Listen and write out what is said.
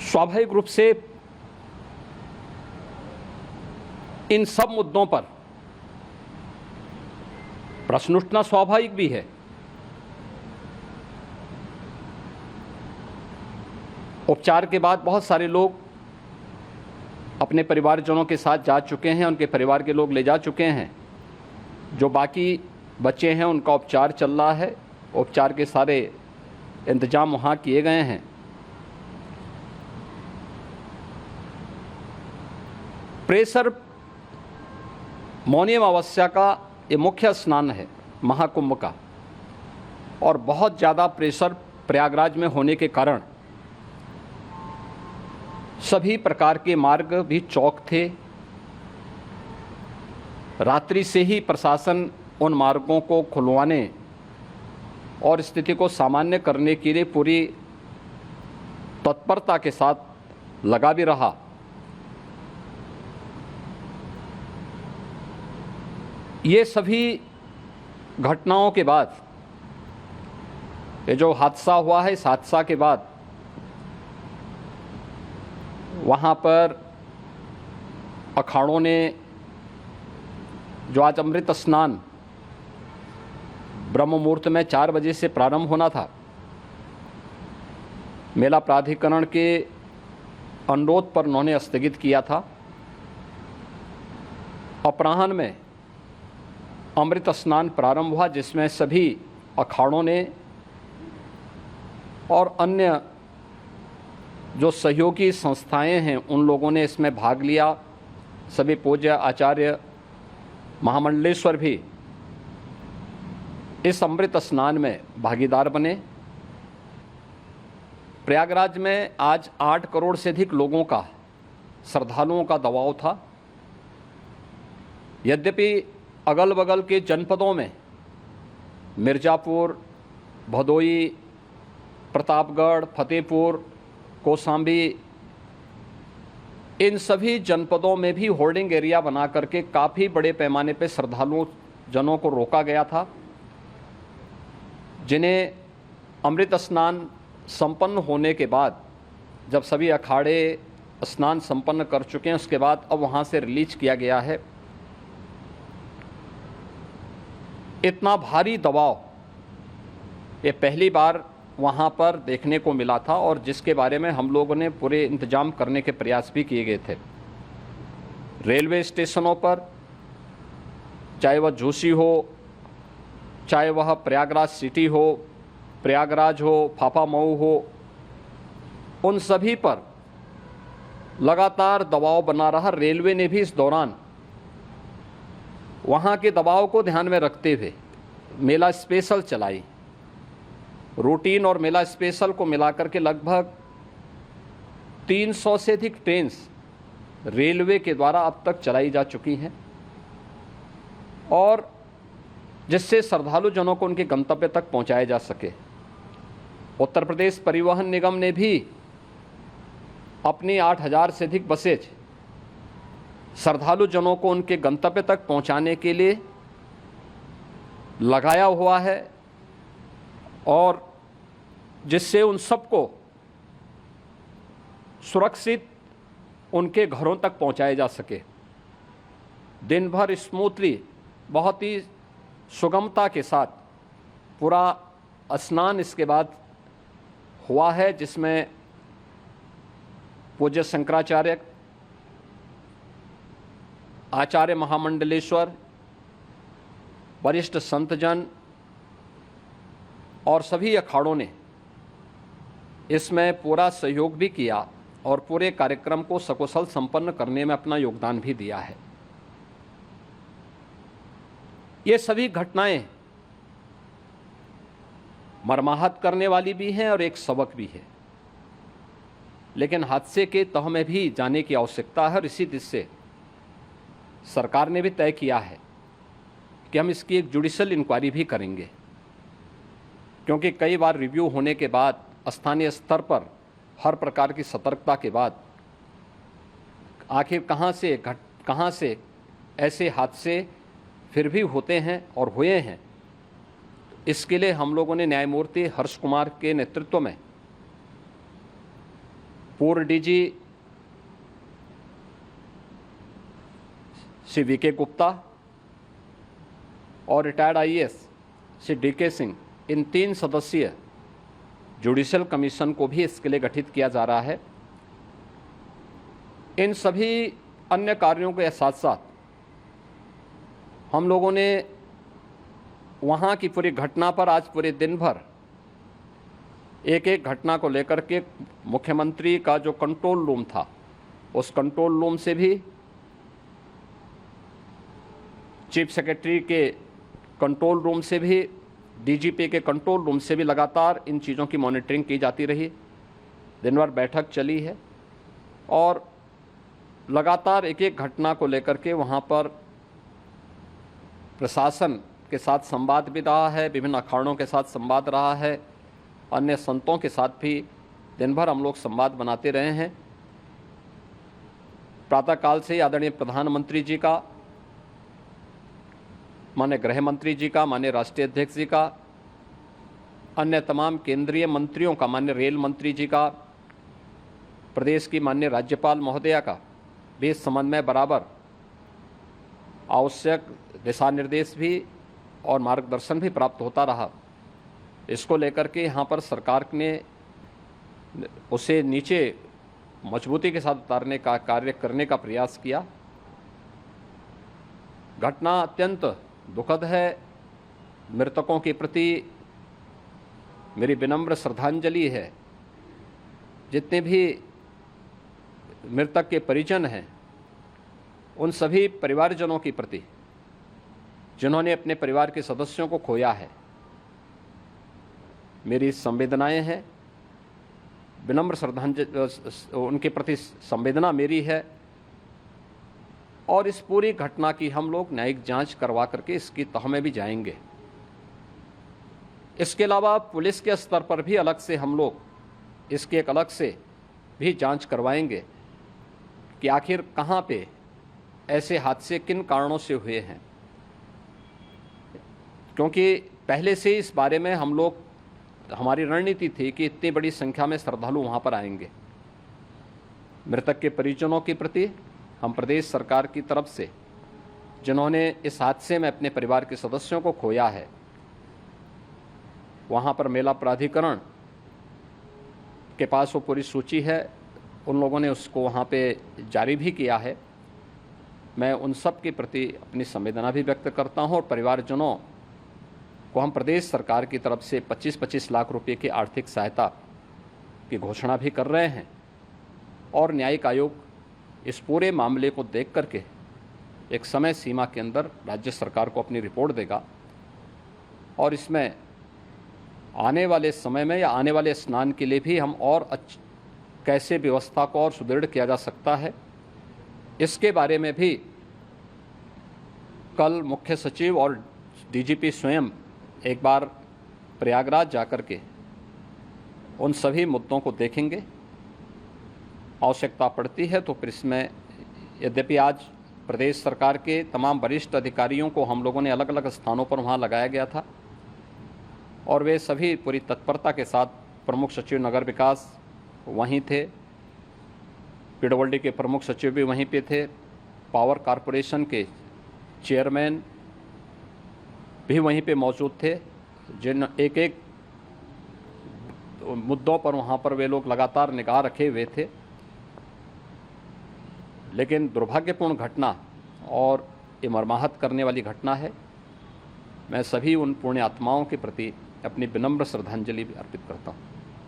स्वाभाविक रूप से इन सब मुद्दों पर प्रश्न उठना स्वाभाविक भी है। उपचार के बाद बहुत सारे लोग अपने परिवारजनों के साथ जा चुके हैं, उनके परिवार के लोग ले जा चुके हैं। जो बाकी बच्चे हैं उनका उपचार चल रहा है, उपचार के सारे इंतजाम वहाँ किए गए हैं। प्रेसर मौनी अमावस्या का ये मुख्य स्नान है महाकुंभ का, और बहुत ज़्यादा प्रेशर प्रयागराज में होने के कारण सभी प्रकार के मार्ग भी चौक थे। रात्रि से ही प्रशासन उन मार्गों को खुलवाने और स्थिति को सामान्य करने के लिए पूरी तत्परता के साथ लगा भी रहा। ये सभी घटनाओं के बाद, ये जो हादसा हुआ है, इस हादसा के बाद वहाँ पर अखाड़ों ने जो आज अमृत स्नान ब्रह्म मुहूर्त में 4 बजे से प्रारंभ होना था, मेला प्राधिकरण के अनुरोध पर उन्होंने स्थगित किया था। अपराह्न में अमृत स्नान प्रारंभ हुआ, जिसमें सभी अखाड़ों ने और अन्य जो सहयोगी संस्थाएं हैं उन लोगों ने इसमें भाग लिया। सभी पूज्य आचार्य महामंडलेश्वर भी इस अमृत स्नान में भागीदार बने। प्रयागराज में आज 8 करोड़ से अधिक लोगों का, श्रद्धालुओं का दबाव था। यद्यपि अगल बगल के जनपदों में मिर्ज़ापुर, भदोई, प्रतापगढ़, फतेहपुर, कौशाम्बी, इन सभी जनपदों में भी होल्डिंग एरिया बना करके काफ़ी बड़े पैमाने पर श्रद्धालुओं जनों को रोका गया था, जिन्हें अमृत स्नान संपन्न होने के बाद, जब सभी अखाड़े स्नान संपन्न कर चुके हैं, उसके बाद अब वहाँ से रिलीज किया गया है। इतना भारी दबाव ये पहली बार वहाँ पर देखने को मिला था, और जिसके बारे में हम लोगों ने पूरे इंतजाम करने के प्रयास भी किए गए थे। रेलवे स्टेशनों पर, चाहे वह झूसी हो, चाहे वह प्रयागराज सिटी हो, प्रयागराज हो, फाफामऊ हो, उन सभी पर लगातार दबाव बना रहा। रेलवे ने भी इस दौरान वहाँ के दबाव को ध्यान में रखते हुए मेला स्पेशल चलाई। रूटीन और मेला स्पेशल को मिलाकर के लगभग 300 से अधिक ट्रेन रेलवे के द्वारा अब तक चलाई जा चुकी हैं, और जिससे श्रद्धालु जनों को उनके गंतव्य तक पहुंचाया जा सके। उत्तर प्रदेश परिवहन निगम ने भी अपनी 8000 से अधिक बसेज श्रद्धालु जनों को उनके गंतव्य तक पहुंचाने के लिए लगाया हुआ है, और जिससे उन सबको सुरक्षित उनके घरों तक पहुंचाया जा सके। दिन भर स्मूथली, बहुत ही सुगमता के साथ पूरा स्नान इसके बाद हुआ है, जिसमें पूज्य शंकराचार्य, आचार्य महामंडलेश्वर, वरिष्ठ संतजन और सभी अखाड़ों ने इसमें पूरा सहयोग भी किया और पूरे कार्यक्रम को सकुशल संपन्न करने में अपना योगदान भी दिया है। ये सभी घटनाएं मर्माहत करने वाली भी हैं और एक सबक भी है, लेकिन हादसे के तह में भी जाने की आवश्यकता है, और इसी दिशा से सरकार ने भी तय किया है कि हम इसकी एक जुडिशियल इंक्वायरी भी करेंगे, क्योंकि कई बार रिव्यू होने के बाद स्थानीय स्तर पर हर प्रकार की सतर्कता के बाद आखिर कहाँ से ऐसे हादसे फिर भी होते हैं और हुए हैं। इसके लिए हम लोगों ने न्यायमूर्ति हर्ष कुमार के नेतृत्व में पूर्व डीजी श्री वीके गुप्ता और retired IAS Shri D K Singh, इन 3 सदस्यीय जुडिशियल कमीशन को भी इसके लिए गठित किया जा रहा है। इन सभी अन्य कार्यों के साथ साथ हम लोगों ने वहाँ की पूरी घटना पर आज पूरे दिन भर एक एक घटना को लेकर के मुख्यमंत्री का जो कंट्रोल रूम था, उस कंट्रोल रूम से भी, चीफ सेक्रेटरी के कंट्रोल रूम से भी, डीजीपी के कंट्रोल रूम से भी लगातार इन चीज़ों की मॉनिटरिंग की जाती रही। दिन भर बैठक चली है और लगातार एक एक घटना को लेकर के वहाँ पर प्रशासन के साथ संवाद भी रहा है, विभिन्न अखाड़ों के साथ संवाद रहा है, अन्य संतों के साथ भी दिन भर हम लोग संवाद बनाते रहे हैं। प्रातःकाल से आदरणीय प्रधानमंत्री जी का, माननीय गृह मंत्री जी का, माननीय राष्ट्रीय अध्यक्ष जी का, अन्य तमाम केंद्रीय मंत्रियों का, माननीय रेल मंत्री जी का, प्रदेश की माननीय राज्यपाल महोदया का भी इस संबंध में बराबर आवश्यक दिशा निर्देश भी और मार्गदर्शन भी प्राप्त होता रहा। इसको लेकर के यहाँ पर सरकार ने उसे नीचे मजबूती के साथ उतारने का कार्य करने का प्रयास किया। घटना अत्यंत दुखद है। मृतकों के प्रति मेरी विनम्र श्रद्धांजलि है। जितने भी मृतक के परिजन हैं, उन सभी परिवारजनों के प्रति जिन्होंने अपने परिवार के सदस्यों को खोया है, मेरी संवेदनाएं हैं। विनम्र श्रद्धांजलि उनके प्रति संवेदना मेरी है और इस पूरी घटना की हम लोग न्यायिक जांच करवा करके इसकी तह में भी जाएंगे। इसके अलावा पुलिस के स्तर पर भी अलग से हम लोग इसकी एक अलग से भी जांच करवाएंगे कि आखिर कहाँ पे ऐसे हादसे किन कारणों से हुए हैं, क्योंकि पहले से इस बारे में हम लोग, हमारी रणनीति थी कि इतनी बड़ी संख्या में श्रद्धालु वहाँ पर आएंगे। मृतक के परिजनों के प्रति हम प्रदेश सरकार की तरफ से, जिन्होंने इस हादसे में अपने परिवार के सदस्यों को खोया है, वहाँ पर मेला प्राधिकरण के पास वो पूरी सूची है, उन लोगों ने उसको वहाँ पे जारी भी किया है। मैं उन सब के प्रति अपनी संवेदना भी व्यक्त करता हूँ और परिवारजनों को हम प्रदेश सरकार की तरफ से 25-25 लाख रुपए की आर्थिक सहायता की घोषणा भी कर रहे हैं और न्यायिक आयोग इस पूरे मामले को देख करके एक समय सीमा के अंदर राज्य सरकार को अपनी रिपोर्ट देगा और इसमें आने वाले समय में या आने वाले स्नान के लिए भी हम और कैसे व्यवस्था को और सुदृढ़ किया जा सकता है, इसके बारे में भी कल मुख्य सचिव और डीजीपी स्वयं एक बार प्रयागराज जाकर के उन सभी मुद्दों को देखेंगे। आवश्यकता पड़ती है तो फिर इसमें, यद्यपि आज प्रदेश सरकार के तमाम वरिष्ठ अधिकारियों को हम लोगों ने अलग अलग स्थानों पर वहाँ लगाया गया था और वे सभी पूरी तत्परता के साथ, प्रमुख सचिव नगर विकास वहीं थे, पीडब्ल्यूडी के प्रमुख सचिव भी वहीं पे थे, पावर कॉरपोरेशन के चेयरमैन भी वहीं पे मौजूद थे, जिन एक एक मुद्दों पर वहाँ पर वे लोग लगातार निगाह रखे हुए थे। लेकिन दुर्भाग्यपूर्ण घटना और ये मर्माहत करने वाली घटना है। मैं सभी उन पुण्य आत्माओं के प्रति अपनी विनम्र श्रद्धांजलि भी अर्पित करता हूँ।